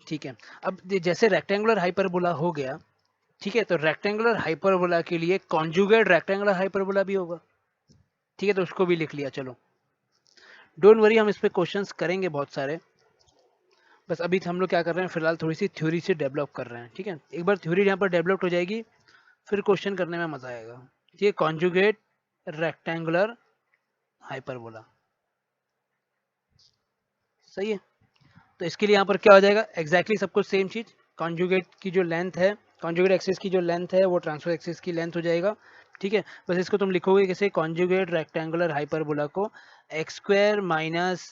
ठीक है, अब जैसे रेक्टेंगुलर हाइपरबोला हो गया, ठीक है, तो रेक्टेंगुलर हाइपरबोला के लिए कॉन्जुगेट रेक्टेंगुलर हाइपरबोला भी होगा, ठीक है, तो उसको भी लिख लिया। चलो डोंट वरी, हम इस पे क्वेश्चंस करेंगे बहुत सारे, बस अभी हम लोग क्या कर रहे हैं, फिलहाल थोड़ी सी थ्योरी से डेवलप कर रहे हैं, ठीक है। एक बार थ्योरी यहाँ पर डेवलप हो जाएगी, फिर क्वेश्चन करने में मजा आएगा। ये कॉन्जुगेट रेक्टेंगुलर हाइपरबोला, सही है। तो इसके लिए यहाँ पर क्या हो जाएगा, एग्जैक्टली सब कुछ सेम चीज, कॉन्जुगेट की जो लेंथ है, कॉन्जुगेट एक्सिस की जो लेंथ है वो ट्रांसफर एक्सिस की लेंथ हो जाएगा, ठीक है। बस इसको तुम लिखोगे कैसे, कॉन्जुगेट रेक्टेंगुलर हाइपरबोला को एक्स स्क्वायर माइनस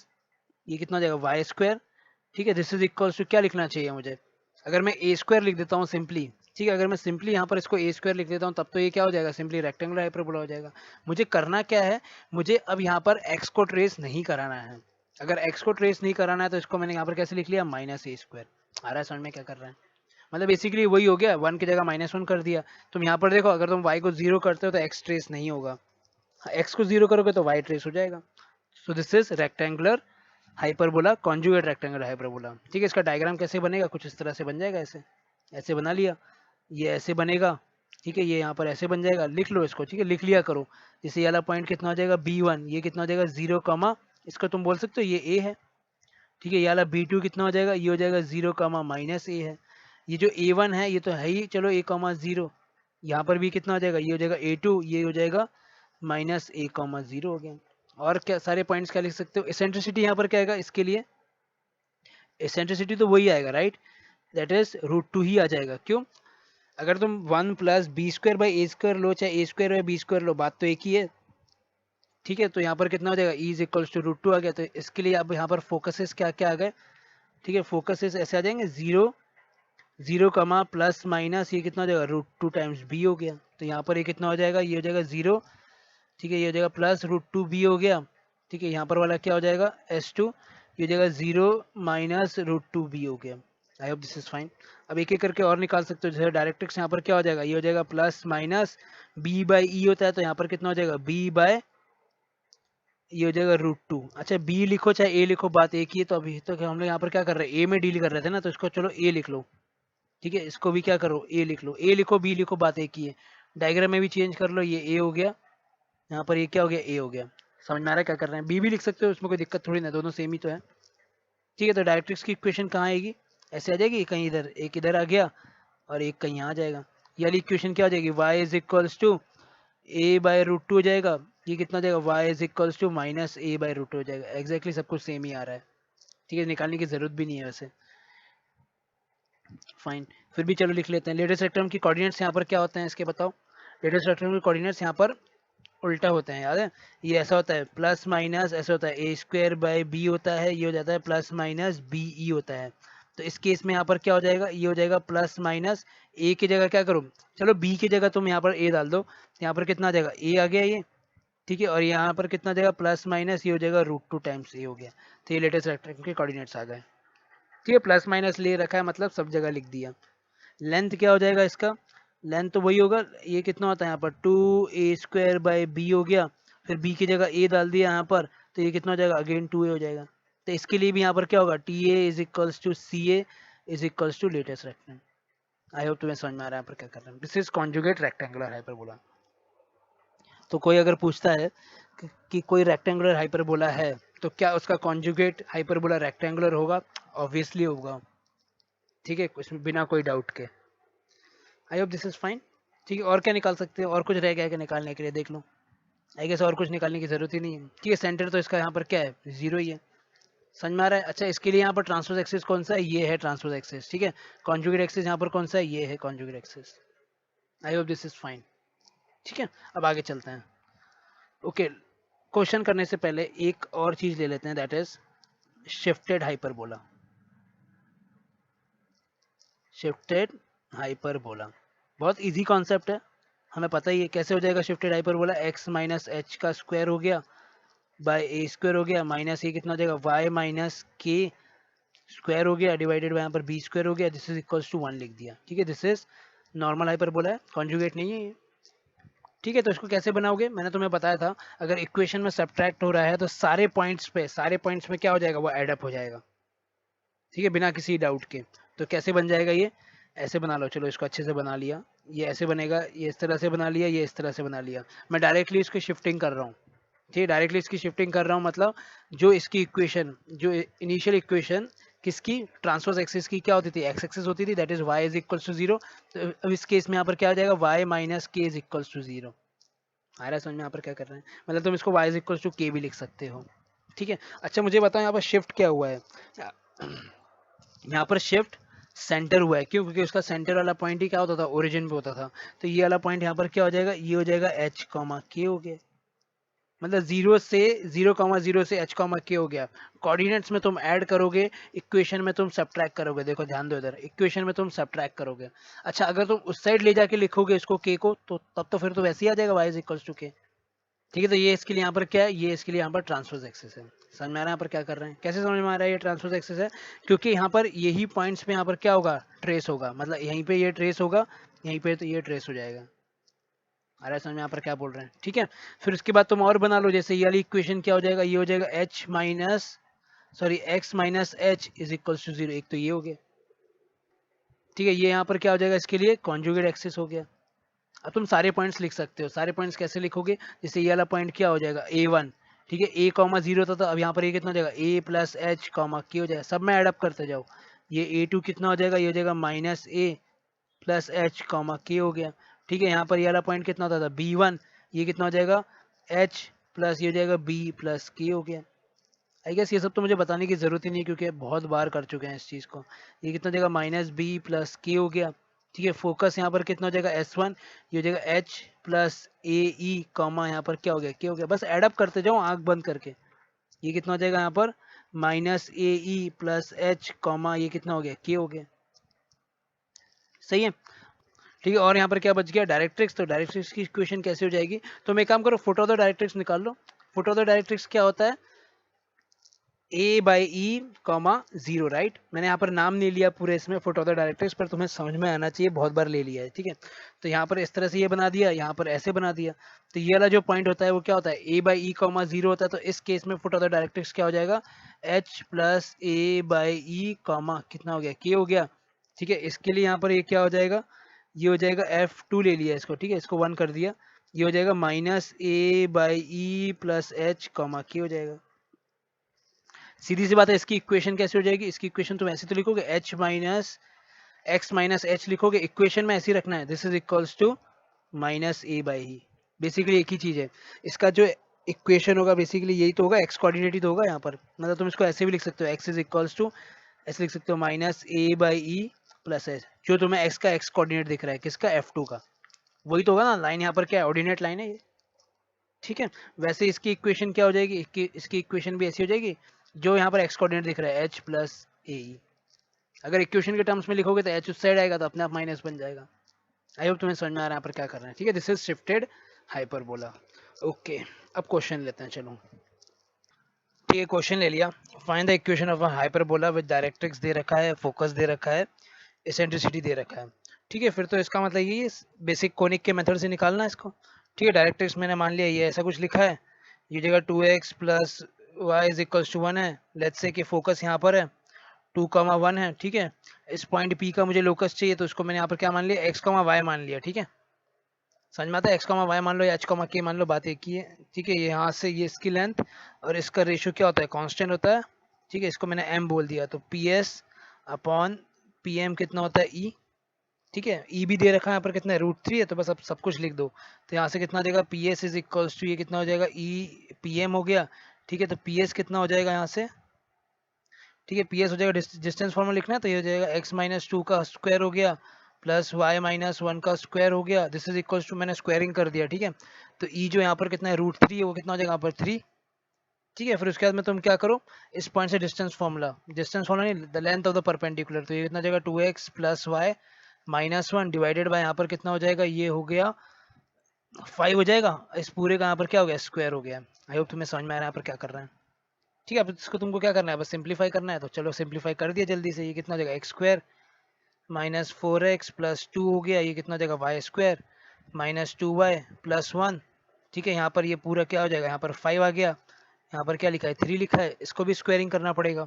ये कितना हो जाएगा वाई स्क्वायर, ठीक है, दिस इज इक्वल्स टू क्या लिखना चाहिए मुझे, अगर मैं ए स्क्वायर लिख देता हूँ सिंपली, ठीक है, अगर मैं सिंपली यहाँ पर इसको ए स्क्वायर लिख देता हूँ तब तो ये क्या हो जाएगा, सिंपली रेक्टेंगुलर हाइपरबोला हो जाएगा। मुझे करना क्या है, मुझे अब यहाँ पर एक्स को ट्रेस नहीं कराना है, अगर एक्स को ट्रेस नहीं कराना है तो इसको मैंने यहाँ पर कैसे लिख लिया, माइनस ए स्क्वायर। आ रहा है समझ में क्या कर रहे हैं, मतलब बेसिकली वही हो गया, वन की जगह -1 कर दिया। तुम यहाँ पर देखो, अगर तुम वाई को 0 करते हो तो एक्स ट्रेस नहीं होगा, एक्स को 0 करोगे तो वाई ट्रेस हो जाएगा। So this is rectangular hyperbola, conjugate rectangular hyperbola, ठीक है। इसका डायग्राम कैसे बनेगा, कुछ इस तरह से बन जाएगा, ऐसे ऐसे बना लिया, ये ऐसे बनेगा, ठीक है, ये यहाँ पर ऐसे बन जाएगा, लिख लो इसको, ठीक है, लिख लिया करो। जैसे ये वाला पॉइंट कितना हो जाएगा B1, ये कितना हो जाएगा 0 कमा, इसको तुम बोल सकते हो ये A है, ठीक है। ये वाला B2 कितना हो जाएगा, ये हो जाएगा 0 कमा माइनस A है। ये जो A1 है ये तो है ही, चलो A कमा 0, यहाँ पर भी कितना हो जाएगा, ये हो जाएगा A2, ये हो जाएगा माइनस A कॉमा 0 हो गया। और क्या सारे पॉइंट्स क्या लिख सकते हो, एसेंट्रिसिटी यहाँ पर क्या आएगा, इसके लिए एसेंट्रिसिटी तो वही आएगा, राइट, दैट इज √2 ही आ जाएगा। क्यों, अगर तुम 1 plus B square by A square लो, चाहे A square by B square लो, बात तो एक ही है, ठीक है। तो यहाँ पर कितना हो जाएगा, ई इज इक्वल्स टू √2 आ गया। तो इसके लिए अब यहाँ पर फोकसेस क्या क्या आ गए, ठीक है, फोकसेस ऐसे आ जाएंगे 0 0 कमा प्लस माइनस, ये कितना हो जाएगा √2 टाइम्स बी हो गया। तो यहाँ पर ये कितना हो जाएगा, ये हो जाएगा 0, ठीक है, ये हो जाएगा प्लस √2 बी हो गया, ठीक है। यहाँ पर वाला क्या हो जाएगा S2, ये हो जाएगा 0 माइनस √2 बी हो गया। आई होप दिस इज फाइन। अब एक एक करके और निकाल सकते हो, जैसे डायरेक्ट्रिक्स यहाँ पर क्या हो जाएगा, ये हो जाएगा plus minus B by E होता है, तो यहाँ पर कितना हो जाएगा बी बाय, ये हो जाएगा √2। अच्छा बी लिखो चाहे ए लिखो, बात एक ही है। तो अभी तो हम लोग यहाँ पर क्या कर रहे हैं, ए में डील कर रहे थे ना, तो इसको चलो ए लिख लो, ठीक है, इसको भी क्या करो ए लिख लो, ए लिखो बी लिखो, बात एक ही है। डायग्राम में भी चेंज कर लो, ये ए हो गया, यहाँ पर ये क्या हो गया, ए हो गया। समझ में आ रहा है क्या कर रहे हैं, बी भी लिख सकते हो, उसमें कोई दिक्कत थोड़ी ना, दोनों सेम ही तो है, ठीक है। तो डायरेक्ट्रिक्स की इक्वेशन कहाँ आएगी, ऐसे आ जाएगी, कहीं इधर एक इधर आ गया और एक कहीं यहाँ आ जाएगा। ये वाली इक्वेशन क्या हो जाएगी, y is equals to a by √2 हो जाएगा, ये कितना हो जाएगा, y is equals to minus a by √2 हो जाएगा। एग्जैक्टली सब कुछ सेम ही आ रहा है, ठीक है, निकालने की जरूरत भी नहीं है वैसे, फाइन। फिर भी चलो लिख लेते हैं। लेटेस्ट रेक्टम की कोऑर्डिनेट्स यहाँ पर क्या होते हैं इसके बताओ, लेटेस्ट रेक्टम के कोऑर्डिनेट्स यहाँ पर उल्टा होता है, याद है, ये ऐसा होता है प्लस माइनस, ऐसा होता है ए स्क्वायर बाई बी होता है, ये हो जाता है प्लस माइनस बी ई होता है। तो इस केस में यहाँ पर क्या हो जाएगा, ये हो जाएगा प्लस माइनस, ए की जगह क्या करो, चलो बी की जगह तुम यहाँ पर ए डाल दो, यहाँ पर कितना आ जाएगा, ए आ गया ये, ठीक है, और यहाँ पर कितना आ जाएगा प्लस माइनस, ये हो जाएगा √2 टाइम्स ए हो गया। तो ये लेटेस्ट रेक्टेंगल के कोऑर्डिनेट्स आ गए, ठीक है, प्लस माइनस ले रखा है मतलब सब जगह लिख दिया। लेंथ क्या हो जाएगा इसका, लेंथ तो वही होगा, ये कितना होता है यहाँ पर 2a स्क्वायर बाई बी हो गया, फिर b की जगह a डाल दिया यहाँ पर, तो ये कितना हो जाएगा अगेन 2a हो जाएगा। तो इसके लिए भी यहाँ पर क्या होगा, TA is equals to CA is equals to latest rectangle. I hope तुम्हें समझ में आ रहा है यहाँ पर क्या कर रहे हैं, this is conjugate rectangular hyperbola. तो कोई अगर पूछता है कि कोई रेक्टेंगुलर हाइपरबोला है तो क्या उसका कॉन्जुगेट हाइपरबोला रेक्टेंगुलर होगा, ऑब्वियसली होगा, ठीक है, इसमें बिना कोई डाउट के। आई होप दिस इज फाइन, ठीक है। और क्या निकाल सकते हैं, और कुछ रह गया है क्या निकालने के लिए, देख लो। आई गेस और कुछ निकालने की जरूरत ही नहीं है, ठीक है। सेंटर तो इसका यहाँ पर क्या है, 0 ही है, समझ में आ रहा है। अच्छा इसके लिए यहाँ पर ट्रांसवर्स एक्सिस कौन सा है, ये है ट्रांसवर्स एक्सिस, ठीक है। कॉन्जुगेट एक्सिस यहाँ पर कौन सा है, ये है conjugate axis. I hope this is fine, ठीक है। अब आगे चलते हैं, ओके। क्वेश्चन करने से पहले एक और चीज ले लेते हैं, that is shifted hyperbola. Shifted hyperbola बहुत इजी कॉन्सेप्ट है, हमें पता ही है कैसे हो जाएगा shifted hyperbola. x minus H का स्क्वायर हो गया बाय ए स्क्वायर हो गया, माइनस ये कितना हो जाएगा y माइनस के स्क्वायर हो गया, डिवाइडेड बाय यहाँ पर बी स्क्वायर हो गया, दिस इज इक्वल्स टू 1 लिख दिया, ठीक है। दिस इज नॉर्मल हाइपरबोला है, कॉन्जुगेट नहीं है ये, ठीक है। तो इसको कैसे बनाओगे, मैंने तुम्हें बताया था, अगर इक्वेशन में सब्ट्रैक्ट हो रहा है तो सारे पॉइंट्स पे क्या हो जाएगा, वो एड अप हो जाएगा, ठीक है, बिना किसी डाउट के। तो कैसे बन जाएगा ये, ऐसे बना लो, चलो इसको अच्छे से बना लिया, ये ऐसे बनेगा, ये इस तरह से बना लिया, ये इस तरह से बना लिया। मैं डायरेक्टली इसको शिफ्टिंग कर रहा हूँ, ठीक है, डायरेक्टली इसकी शिफ्टिंग कर रहा हूँ, मतलब जो इसकी इक्वेशन, जो इनिशियल इक्वेशन किसकी, ट्रांसवर्स एक्सिस की क्या होती थी, एक्स एक्सिस होती थी, that is y is equals to zero. तो अब इस केस में यहाँ पर क्या हो जाएगा, वाई माइनस के इज इक्वल्स टू जीरो। आ रहा है समझ में यहाँ पर क्या कर रहे हैं, मतलब तुम इसको वाई इज इक्वल्स टू के भी लिख सकते हो, ठीक है। अच्छा मुझे बताओ यहाँ पर शिफ्ट क्या हुआ है, यहाँ पर शिफ्ट सेंटर हुआ है, क्यों, क्योंकि उसका सेंटर वाला पॉइंट ही क्या होता था, ओरिजिन पे होता था। तो ये वाला पॉइंट यहाँ पर क्या हो जाएगा, ये हो जाएगा एच कॉमा के हो गया, मतलब जीरो से 0,0 से h कॉमा के हो गया। कोऑर्डिनेट्स में तुम ऐड करोगे, इक्वेशन में तुम सब्ट्रैक्ट करोगे, देखो ध्यान दो इधर, इक्वेशन में तुम सब्ट्रैक्ट करोगे। अच्छा अगर तुम उस साइड ले जाके लिखोगे इसको k को, तो तब तो फिर तो वैसे ही आ जाएगा y इज इक्वल्स टू के, ठीक है। तो ये इसके लिए यहाँ पर क्या है, ये इसके लिए यहाँ पर ट्रांसवर्स एक्सिस है। समझ में आ रहा है यहाँ पर क्या कर रहे हैं, कैसे समझ में आ रहा है, ये ट्रांसवर्स एक्सिस है क्योंकि यहाँ पर यही पॉइंट्स पे यहाँ पर क्या होगा, ट्रेस होगा, मतलब यहीं पे ये ट्रेस होगा, यहीं पे तो ये ट्रेस हो जाएगा। आ रहा है समझ में यहाँ पर क्या बोल रहे हैं, ठीक है। फिर उसके बाद तुम और बना लो, जैसे ये वाली इक्वेशन क्या हो जाएगा, ये हो जाएगा h minus sorry x minus h is equals to zero, एक तो ये हो गया, ठीक है। ये यहाँ पर क्या हो जाएगा, इसके लिए कॉन्जुगेट एक्सिस हो गया। अब तुम सारे पॉइंट्स लिख सकते हो, सारे पॉइंट्स कैसे लिखोगे, जैसे ये वाला पॉइंट क्या हो जाएगा A1, ठीक है, a कॉमा जीरो था, तो अब यहाँ पर ये कितना हो जाएगा a प्लस एच कॉमा के हो जाएगा, सब में एडअप करते जाओ। ये A2 कितना हो जाएगा, ये हो जाएगा माइनस ए प्लस एच कॉमा के हो गया, ठीक है। यहाँ पर ये वाला पॉइंट कितना होता था B1, ये कितना हो जाएगा एच प्लस ये हो जाएगा b प्लस के हो गया। आई गेस ये सब तो मुझे बताने की जरूरत ही नहीं, क्योंकि बहुत बार कर चुके हैं इस चीज़ को। ये कितना हो जाएगा माइनस बी प्लस के हो गया, ठीक है। फोकस यहाँ पर कितना हो जाएगा S1, ये हो जाएगा एच प्लस ए ई कॉमा यहाँ पर क्या हो गया के हो गया, बस एडअप करते जाओ आंख बंद करके। ये कितना हो जाएगा यहाँ पर माइनस ए ई प्लस एच कॉमा ये कितना हो गया के हो गया, सही है, ठीक है। और यहाँ पर क्या बच गया, डायरेक्ट्रिक्स। तो डायरेक्ट्रिक्स की इक्वेशन कैसे हो जाएगी, तो मैं एक काम करो, फुट ऑफ द डायरेक्ट्रिक्स निकाल लो। फुट ऑफ द डायरेक्ट्रिक्स क्या होता है, A by E comma zero, right. मैंने यहाँ पर नाम नहीं लिया पूरे इसमें फुट ऑफ द डायरेक्ट्रिक्स, पर तुम्हें समझ में आना चाहिए, बहुत बार ले लिया है, ठीक है। तो यहाँ पर इस तरह से ये बना दिया, यहाँ पर ऐसे बना दिया। तो ये वाला जो पॉइंट होता है वो क्या होता है, A by E comma zero होता है। तो इस केस में फुट ऑफ द डायरेक्ट्रिक्स क्या हो जाएगा, H plus A by E comma कितना हो गया के हो गया, ठीक है। इसके लिए यहाँ पर ये क्या हो जाएगा, ये हो जाएगा F2 ले लिया इसको, ठीक है, इसको 1 कर दिया, ये हो जाएगा minus a by E plus H comma के हो जाएगा। सीधी सी बात है, इसकी इक्वेशन कैसे हो जाएगी, इसकी इक्वेशन तुम ऐसे तो लिखोगे h minus x minus h लिखोगे, इक्वेशन में ऐसे ही रखना है, this is equals to minus a by e, basically एक ही चीज है। इसका जो इक्वेशन होगा बेसिकली यही तो होगा, एक्स कोऑर्डिनेट ही तो होगा यहाँ पर, मतलब तुम इसको ऐसे भी लिख सकते हो, एक्स इज इक्वल्स टू ऐसे लिख सकते हो minus a by E plus H, जो तुम्हें एक्स का एक्स कोऑर्डिनेट दिख रहा है किसका, F2 का, वही तो होगा ना, लाइन यहाँ पर क्या है, ऑर्डिनेट लाइन है ये, ठीक है। वैसे इसकी इक्वेशन क्या हो जाएगी, इसकी इक्वेशन भी ऐसी हो जाएगी, जो यहाँ पर एक्स कोऑर्डिनेट दिख रहा है एच प्लस ए। अगर इक्वेशन के टर्म्स में लिखोगे तो एच उस साइड आएगा, तो अपने आप माइनस बन जाएगा। आई होप तुम्हें समझ में आ रहा है यहाँ पर क्या करना है, ठीक है। This is shifted hyperbola. Okay, अब क्वेश्चन लेते हैं, चलो, ठीक है। क्वेश्चन ले लिया, find the equation of a hyperbola with directrix दे रखा है, फोकस दे रखा है, एसेंट्रिसिटी दे रखा है, ठीक है। फिर तो इसका मतलब ये बेसिक कोनिक के मेथड से निकालना है इसको, ठीक है। डायरेक्ट्रिक्स मैंने मान लिया ये ऐसा कुछ लिखा है, ये जगह 2x plus y is equals to 1 है, लेट्स से कि फोकस यहाँ पर है 2,1 है, ठीक है। इस पॉइंट P का मुझे लोकस चाहिए, तो इसको मैंने यहाँ पर क्या मान लिया, x, y मान लिया, ठीक है। समझ में आता है, x, y मान लो या h, k मान लो, बात एक ही है, ठीक है। ये यहाँ से ये इसकी लेंथ और इसका रेशियो क्या होता है, कांस्टेंट होता है, ठीक है। इसको मैंने m बोल दिया, तो PS अपॉन PM कितना होता है E, ठीक है। E भी दे रखा है यहाँ पर कितना है, √3 है, तो बस अब सब कुछ लिख दो। तो यहाँ से कितना हो जाएगा, PS इज इक्वल्स टू ये कितना हो जाएगा E PM हो गया, ठीक है। तो PS कितना हो जाएगा यहाँ से, ठीक है, PS हो जाएगा, डिस्टेंस फॉर्मूला लिखना है, तो ये हो जाएगा x माइनस 2 का स्क्वायर हो गया प्लस y माइनस 1 का स्क्वायर हो गया, दिस इज इक्वल्स टू मैंने स्क्वायरिंग कर दिया, ठीक है। तो E जो यहाँ पर कितना है √3 है, वो कितना हो जाएगा यहाँ पर 3, ठीक है। फिर उसके बाद में तुम क्या करो, इस पॉइंट से डिस्टेंस फॉर्मूला नहीं, the length of the perpendicular, तो ये कितना हो जाएगा 2x plus y minus 1 divided by यहाँ पर कितना हो जाएगा, ये हो गया 5 हो जाएगा, इस पूरे का यहाँ पर क्या हो गया, स्क्वायर हो गया। आई होप तुम्हें समझ में आ रहा है यहाँ पर क्या कर रहे हैं, ठीक है। अब इसको तुमको क्या करना है, बस सिंप्लीफाई करना है, तो चलो सिंप्लीफाई कर दिया जल्दी से। ये कितना हो जाएगा x square minus 4x plus 2 हो गया, ये कितना हो जाएगा y square minus 2y plus 1, ठीक है। यहाँ पर ये पूरा क्या हो जाएगा, यहाँ पर 5 आ गया, यहाँ पर क्या लिखा है 3 लिखा है, इसको भी स्क्वायरिंग करना पड़ेगा,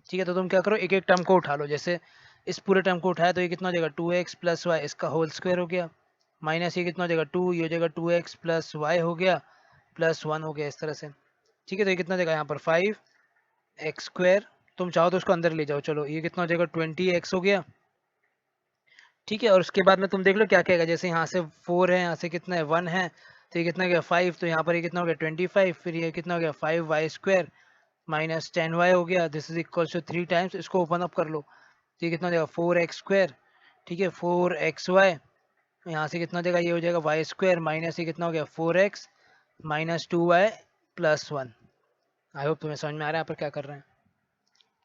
ठीक है। तो तुम क्या करो, एक एक टर्म को उठा लो, जैसे इस पूरे टर्म को उठाया तो ये कितना हो जाएगा 2x प्लस वाई, इसका होल स्क्वायर हो गया, माइनस ये कितना हो जाएगा 2, ये हो जाएगा 2x प्लस वाई हो गया प्लस 1 हो गया, इस तरह से। ठीक है, तो ये कितना हो जाएगा यहाँ पर 5x स्क्वायर, तुम चाहो तो उसको अंदर ले जाओ, चलो ये कितना हो जाएगा 20x हो गया। ठीक है, और उसके बाद में तुम देख लो क्या कहेगा, जैसे यहाँ से 4 है, यहाँ से कितना है 1 है, तो ये कितना हो गया 5, तो यहाँ पर ये कितना हो गया 25, फिर ये कितना हो गया 5y स्क्वायर माइनस 10y हो गया, this is equal to 3 times, इसको ओपन अप कर लो, तो ये कितना हो जाएगा 4x स्क्वायर। ठीक है, 4xy, यहाँ से कितना हो जाएगा, ये हो जाएगा y स्क्वायर माइनस ये कितना हो गया 4x minus 2y plus 1। I hope तुम्हें समझ में आ रहा है यहाँ पर क्या कर रहे हैं।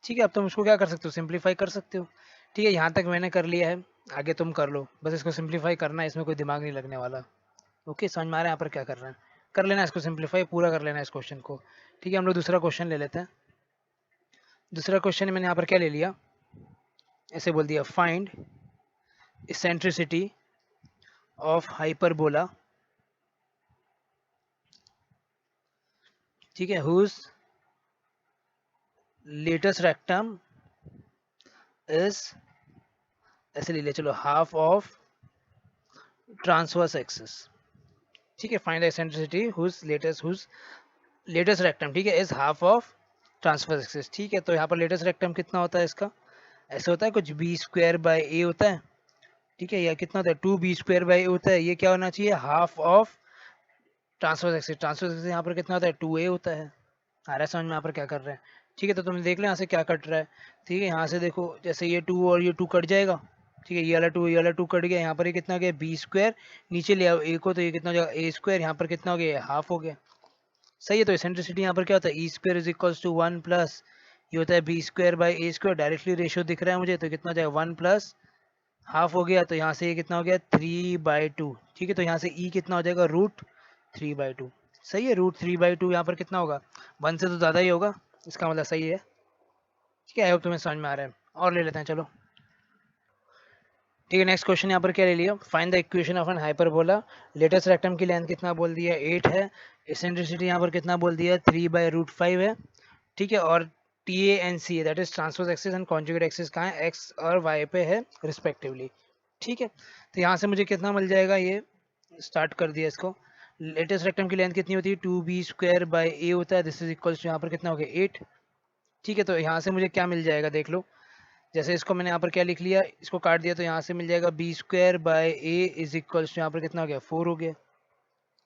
ठीक है, अब तुम उसको क्या कर सकते हो, सिंप्लीफाई कर सकते हो। ठीक है, यहाँ तक मैंने कर लिया है, आगे तुम कर लो, बस इसको सिंप्लीफाई करना है, इसमें कोई दिमाग नहीं लगने वाला। ओके, समझ में आ रहा है यहाँ पर क्या कर रहे हैं, कर लेना इसको सिंप्लीफाई, पूरा कर लेना इस क्वेश्चन को। ठीक है, हम लोग दूसरा क्वेश्चन ले लेते हैं। दूसरा क्वेश्चन मैंने यहाँ पर क्या ले लिया, ऐसे बोल दिया, फाइंड इसेंट्रिसिटी ऑफ हाइपरबोला, ठीक है, हुज लेटेस्ट रेक्टम इज, ऐसे ले लिया, चलो, हाफ ऑफ ट्रांसवर्स एक्सिस। ठीक है, find the eccentricity whose latest rectum, ठीक है, is half of transverse axis. ठीक है, तो यहाँ पर लेटेस्ट रेक्टम कितना होता है इसका, ऐसे होता है कुछ बी स्क्वायर बाई ए होता है। ठीक है, या कितना होता है 2b स्क्वायर बाई ए होता है, ये क्या होना चाहिए half of transverse axis. Transverse axis यहाँ पर कितना होता है 2a होता है। आ रहा है समझ में यहाँ पर क्या कर रहे हैं। ठीक है, तो तुम देख लो यहाँ से क्या कट रहा है। ठीक है, यहाँ से देखो, जैसे ये 2 और ये 2 कट जाएगा। ठीक है, ये वाला 2 कट गया, यहाँ पर ये कितना हो गया बी स्क्वायर, नीचे ले आओ ए को, तो ये कितना हो जाएगा ए स्क्वायर, यहाँ पर कितना हो गया हाफ हो गया। सही है, तो एसेंट्रिसिटी यहाँ पर क्या होता है, E square is equals to 1 plus ये होता है B square by A square, directly ratio दिख रहा है मुझे, तो कितना हो जाएगा 1 प्लस हाफ हो गया, तो यहाँ से ये कितना हो गया 3/2। ठीक है, तो यहाँ से ई कितना हो जाएगा √3/2। सही है, √3/2 यहाँ पर कितना होगा 1 से तो ज़्यादा ही होगा, इसका मतलब सही है। ठीक है, आई होप तुम्हें समझ में आ रहा है, और ले लेते हैं, चलो। ठीक है, नेक्स्ट क्वेश्चन यहाँ पर क्या ले लिया, find the equation of an hyperbola, latest rectum की लेंथ कितना बोल दिया 8 है, एसेंट्रिसिटी यहाँ पर कितना बोल दिया 3/√5 है। ठीक है, और टी ए एन सी है, that is transverse axis and conjugate axis कहाँ है, एक्स और वाई पे है रिस्पेक्टिवली। ठीक है, तो यहाँ से मुझे कितना मिल जाएगा, ये स्टार्ट कर दिया इसको। लेटेस्ट रेक्टम की लेंथ कितनी होती है 2b स्क्वायर बाई ए होता है, दिस इज इक्वल्स टू यहाँ पर कितना हो गया 8। ठीक है, तो यहाँ से मुझे क्या मिल जाएगा देख लो, जैसे इसको मैंने यहाँ पर क्या लिख लिया, इसको काट दिया, तो यहाँ से मिल जाएगा b square by a is equals to यहाँ पर कितना हो गया 4 हो गया।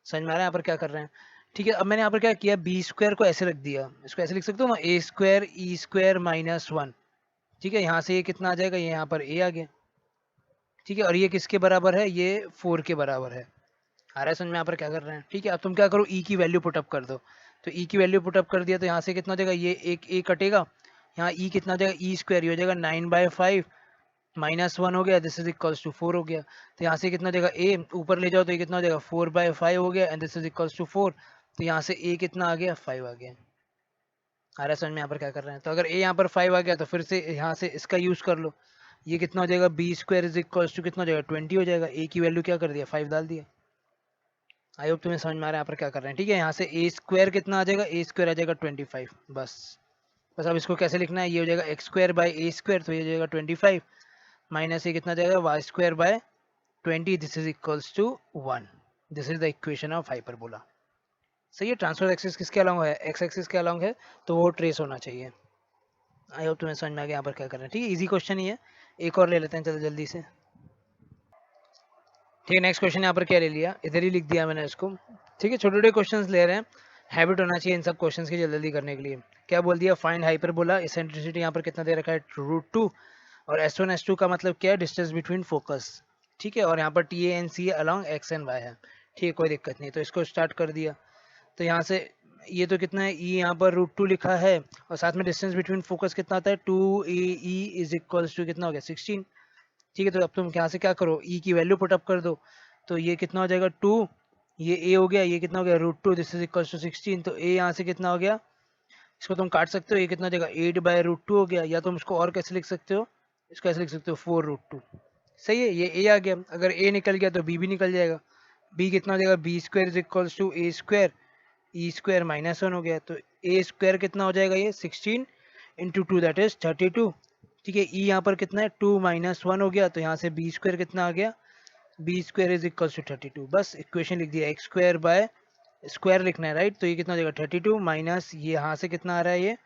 समझ में आ रहा है यहाँ पर क्या कर रहे हैं। ठीक है, अब मैंने यहाँ पर क्या किया, बी स्क्वायर को ऐसे रख दिया, इसको ऐसे लिख सकते हो ना, ए स्क्वायर ई स्क्वायर माइनस 1। ठीक है, यहाँ से ये कितना आ जाएगा, ये यहाँ पर ए आ गया। ठीक है, और ये किसके बराबर है, ये 4 के बराबर है। आ रहा है समझ में यहाँ पर क्या कर रहे हैं। ठीक है, अब तुम क्या करो, ई की वैल्यू पुटअप कर दो, तो ई की वैल्यू पुटअप कर दिया, तो यहाँ से कितना हो जाएगा, ये एक ए कटेगा, यहाँ ई कितना हो जाएगा ई स्क्वायर, हो जाएगा 9/5 माइनस 1 हो गया, दिस इज इक्वल्स टू 4 हो गया। तो यहाँ से कितना हो जाएगा ए ऊपर ले जाओ, तो ये कितना हो जाएगा 4/5 हो गया, and this is equals to 4। तो यहाँ से ए कितना आ गया 5 आ गया। आ रहा है समझ में यहाँ पर क्या कर रहे हैं। तो अगर ए यहाँ पर 5 आ गया, तो फिर से यहाँ से इसका यूज कर लो, ये कितना हो जाएगा b square is equals to कितना हो जाएगा 20 हो जाएगा, ए की वैल्यू क्या कर दिया 5 डाल दिया। आई होप तुम्हें समझ में आ रहा है यहाँ पर क्या कर रहे हैं। ठीक है, यहाँ से ए स्क्वायर कितना आ जाएगा, ए स्क्वायर आ जाएगा 25, बस। बस अब इसको कैसे लिखना है, ये हो जाएगा x square by A square, तो ये हो जाएगा 25 माइनस ये कितना जाएगा y square by 20, this is equals to 1। This is the equation of hyperbola. सही है, ट्रांसफर एक्सिस किसके अलॉन्ग है, एक्स एक्सिस के अलॉन्ग है, तो वो ट्रेस होना चाहिए। आई होप तुम्हें समझ में आ गया यहाँ पर क्या कर रहे हैं। ठीक है, इजी क्वेश्चन ही है, एक और ले लेते हैं चलो जल्दी से। ठीक है, नेक्स्ट क्वेश्चन यहाँ पर क्या ले लिया, इधर ही लिख दिया मैंने इसको। ठीक है, छोटे छोटे क्वेश्चन ले रहे हैं, हैबिट होना चाहिए इन सब क्वेश्चंस की जल्दी करने के लिए। क्या बोल दिया, फाइंड हाइपरबोला, इसेंट्रिसिटी यहाँ पर कितना दे रखा है √2, और S1 S2 का मतलब क्या है, डिस्टेंस बिटवीन फोकस। ठीक है, और यहाँ पर T A N C along x and y है। ठीक है, कोई दिक्कत नहीं, तो इसको स्टार्ट कर दिया। तो यहाँ से ये तो कितना है ई यहाँ पर √2 लिखा है, और साथ में डिस्टेंस बिटवीन फोकस कितना आता है 2AE इज इक्वल्स टू कितना हो गया 16। ठीक है, तो अब तुम यहाँ से क्या करो, ई की वैल्यू पुटअप कर दो, तो ये कितना हो जाएगा 2, ये ए हो गया, ये कितना हो गया √2, दिस इज इक्वल्स टू 16। तो ए यहाँ से कितना हो गया, इसको तुम काट सकते हो, ये कितना हो जाएगा 8/√2 हो गया, या तुम इसको और कैसे लिख सकते हो, इसको ऐसे लिख सकते हो 4√2। सही है, ये ए आ गया, अगर ए निकल गया तो बी भी निकल जाएगा। बी कितना हो जाएगा b square is equals to A square E square minus 1 हो गया, तो ए स्क्वायर कितना हो जाएगा, ये 16 इंटू 2 दैट इज 32। ठीक है। ई यहाँ पर कितना है 2 - 1 हो गया, तो यहाँ से बी स्क्वायर कितना आ गया, b square is equal to 32। बस इक्वेशन लिख दिया, एक्स स्क्वायर बाय स्क्वायर लिखना है राइट। तो ये कितना हो जाएगा 32 माइनस ये यहाँ से कितना आ रहा है ये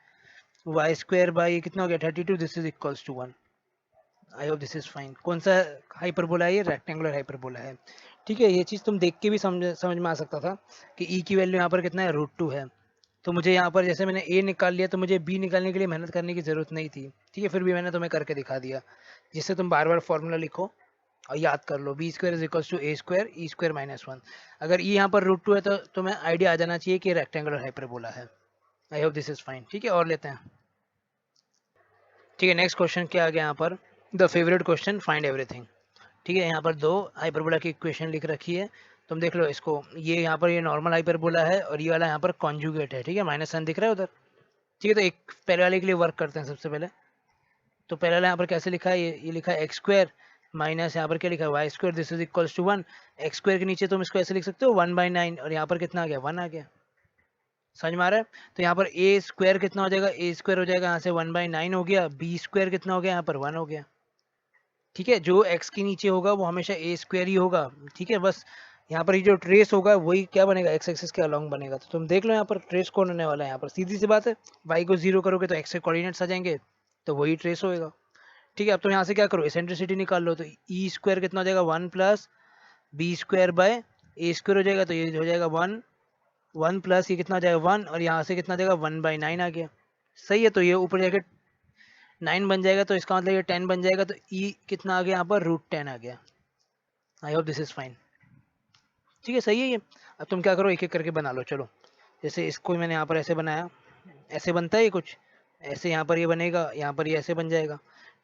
वाई स्क्वायर बाय ये कितना हो गया 32, this is equals to 1। I hope this is fine. कौन सा हाइपरबोला है ये, रेक्टेंगुलर हाइपरबोला है। ठीक है, ये चीज़ तुम देख के भी समझ में आ सकता था कि ई की वैल्यू यहाँ पर कितना है √2 है। तो मुझे यहाँ पर जैसे मैंने ए निकाल लिया तो मुझे बी निकालने के लिए मेहनत करने की ज़रूरत नहीं थी। ठीक है, फिर भी मैंने तुम्हें करके दिखा दिया, जिससे तुम बार बार फॉर्मूला लिखो और याद कर लो, B square is equals to A square E square minus 1। अगर ई यहाँ पर √2 है तो तुम्हें आइडिया आ जाना चाहिए कि रेक्टेंगुलर हाइपरबोला है। आई होप दिस इज फाइन। ठीक है, और लेते हैं। ठीक है, नेक्स्ट क्वेश्चन क्या आ गया यहाँ पर, the favourite question, find everything. ठीक है, यहाँ पर दो हाइपरबोला की इक्वेशन लिख रखी है, तुम देख लो इसको। ये यहाँ पर ये नॉर्मल हाइपरबोला है और ये वाला यहाँ पर कॉन्जुगेट है। ठीक है, माइनस साइन दिख रहा है उधर। ठीक है, तो एक पहले वाले के लिए वर्क करते हैं सबसे पहले। तो पहले वाला यहाँ पर कैसे लिखा है, ये लिखा है एक्स स्क्वायर माइनस यहाँ पर क्या लिखा है y square, this is equals to 1। X square के नीचे तुम इसको ऐसे लिख सकते हो 1/9, और यहाँ पर कितना आ गया 1 आ गया। समझ में आ रहा है। तो यहाँ पर ए स्क्वायर कितना हो जाएगा, ए स्क्वायर हो जाएगा यहाँ से 1/9 हो गया, बी स्क्वायर कितना हो गया यहाँ पर 1 हो गया। ठीक है, जो एक्स के नीचे होगा वो हमेशा ए स्क्वायर ही होगा। ठीक है, बस यहाँ पर ये जो ट्रेस होगा वही क्या बनेगा, एक्स एक्सिस के अलॉन्ग बनेगा। तो तुम देख लो यहाँ पर ट्रेस कौन होने वाला है। यहाँ पर सीधी सी बात है, वाई को 0 करोगे तो एक्स के कोऑर्डिनेट्स आ जाएंगे, तो वही ट्रेस होएगा। ठीक है, अब तुम यहाँ से क्या करो, एसेंट्रिसिटी निकाल लो। तो ई स्क्वायर कितना हो जाएगा 1 plus B square by a square हो जाएगा, तो ये हो जाएगा 1, 1 प्लस ये कितना हो जाएगा 1, और यहाँ से कितना हो जाएगा 1/9 आ गया। सही है, तो ये ऊपर जाके 9 बन जाएगा, तो इसका मतलब ये 10 बन जाएगा। तो ई कितना आ गया यहाँ पर √10 आ गया। आई होप दिस इज फाइन। ठीक है, सही है ये। अब तुम क्या करो, एक एक करके बना लो। चलो, जैसे इसको मैंने यहाँ पर ऐसे बनाया, ऐसे बनता है ये कुछ, ऐसे यहाँ पर ये बनेगा, यहाँ पर ये ऐसे बन जाएगा।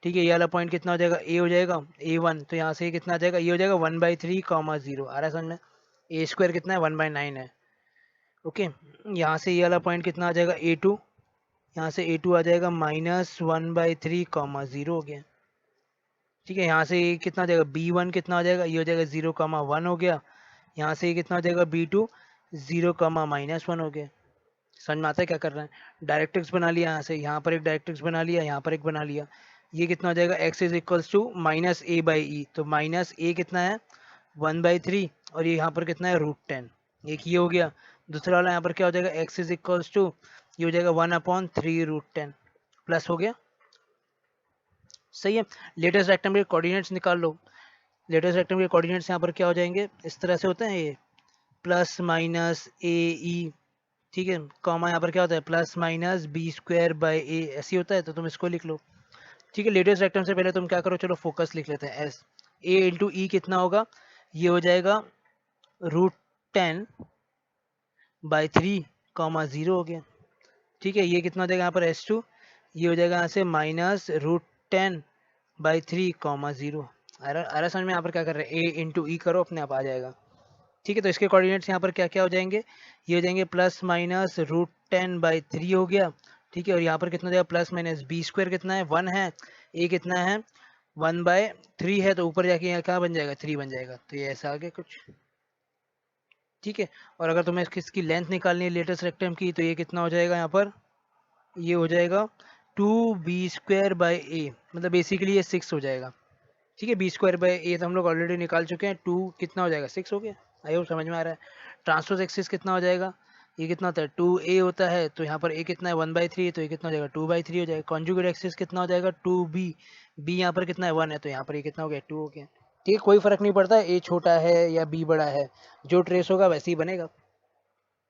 ठीक है, ये वाला पॉइंट कितना हो जाएगा, ए हो जाएगा A1, तो यहाँ से ये कितना आ जाएगा, ये हो जाएगा 1/3, 0 आ रहा है समझ में। ए स्क्वायर कितना है 1/9 है। ओके, यहाँ से ये वाला पॉइंट कितना आ जाएगा A2, यहाँ से A2 आ जाएगा -1/3, 0 हो गया। ठीक है, यहाँ से ये कितना आ जाएगा B1 कितना हो जाएगा, ये हो जाएगा 0, 1 हो गया। यहाँ से ये कितना हो जाएगा B2 0, -1 हो गया। समझ में आता है क्या कर रहे हैं। डायरेक्ट्रिक्स बना लिया, यहाँ पर एक डायरेक्ट्रिक्स बना लिया, यहाँ पर एक बना लिया। ये कितना हो जाएगा, x is equals to -a/e, तो माइनस ए कितना है 1/3, और ये यहाँ पर कितना है √10। एक ये हो गया। दूसरा वाला यहाँ पर क्या हो जाएगा, x इज इक्वल्स टू ये हो जाएगा 1/3 √10, प्लस हो गया। सही है, लेटेस्ट रेक्टेंगल के कोऑर्डिनेट्स निकाल लो। लेटेस्ट रेक्टेंगल के कोऑर्डिनेट्स यहाँ पर क्या हो जाएंगे, इस तरह से होते हैं ये प्लस माइनस ए ई। ठीक है, कॉमा यहाँ पर क्या होता है plus minus B square by A, ऐसी होता है, तो तुम इसको लिख लो। ठीक है, लेटेस्ट रेक्टेंगल से पहले तुम क्या करो, चलो फोकस लिख लेते हैं। एस ए इंटू ई कितना होगा, ये हो जाएगा √10/3, 0 हो गया। ठीक है, ये कितना हो जाएगा यहाँ पर S2, ये हो जाएगा यहाँ से -√10/3, 0। समझ में यहाँ पर क्या कर रहे हैं, ए इंटू ई करो, अपने आप आ जाएगा। ठीक है, तो इसके कोऑर्डिनेट्स यहाँ पर क्या क्या हो जाएंगे, ये हो जाएंगे +-√10/3 हो गया। ठीक है, और यहाँ पर कितना हो जाएगा प्लस माइनस बी स्क्वायर कितना है 1 है, ए कितना है 1/3 है, तो ऊपर जाके यहाँ क्या बन जाएगा 3 बन जाएगा। तो ये ऐसा आ गया कुछ। ठीक है, और अगर तुम्हें इसकी लेंथ निकालनी है लेटेस्ट रेक्टेंगल की, तो ये कितना हो जाएगा यहाँ पर, ये हो जाएगा 2b² बाय ए, मतलब बेसिकली ये 6 हो जाएगा। ठीक है, b² बाय ए तो हम लोग ऑलरेडी निकाल चुके हैं, 2 कितना हो जाएगा 6 हो गया। आई होप समझ में आ रहा है। ट्रांसवर्स एक्सिस कितना हो जाएगा, ये कितना होता है 2a होता है, तो यहाँ पर a कितना है 1/3, तो ये कितना हो जाएगा 2/3 हो जाएगा। कॉन्जुगेट एक्सिस कितना हो जाएगा 2b, b यहाँ पर कितना है 1 है, तो यहाँ पर ये कितना हो गया 2 हो गया। ठीक है, कोई फर्क नहीं पड़ता a छोटा है या b बड़ा है, जो ट्रेस होगा वैसे ही बनेगा।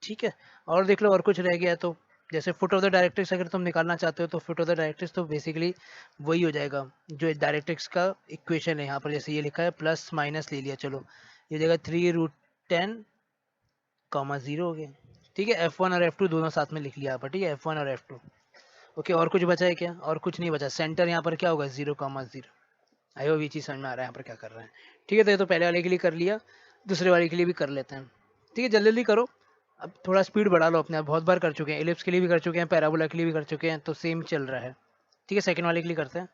ठीक है, और देख लो और कुछ रह गया तो, जैसे फुट ऑफ द डायरेक्ट्रिक्स अगर तुम निकालना चाहते हो, तो फुट ऑफ द डायरेक्ट्रिक्स तो बेसिकली वही हो जाएगा जो डायरेक्ट्रिक्स का इक्वेशन है। यहाँ पर जैसे ये लिखा है प्लस माइनस ले लिया, चलो ये हो जाएगा 3√10, 0 हो गया। ठीक है, F1 और F2 दोनों साथ में लिख लिया यहाँ पर। ठीक है, F1 और F2। ओके, और कुछ बचा है क्या, और कुछ नहीं बचा। सेंटर यहाँ पर क्या होगा 0, 0। आई होप ये चीज़ समझ में आ रहा है यहाँ पर क्या कर रहे हैं। ठीक है, तो ये तो पहले वाले के लिए कर लिया, दूसरे वाले के लिए भी कर लेते हैं। ठीक है, जल्दी जल्दी करो, अब थोड़ा स्पीड बढ़ा लो अपने आप। बहुत बार कर चुके हैं, एलिप्स के लिए भी कर चुके हैं, पैराबोला के लिए भी कर चुके हैं, तो सेम चल रहा है। ठीक है, सेकंड वाले के लिए करते हैं।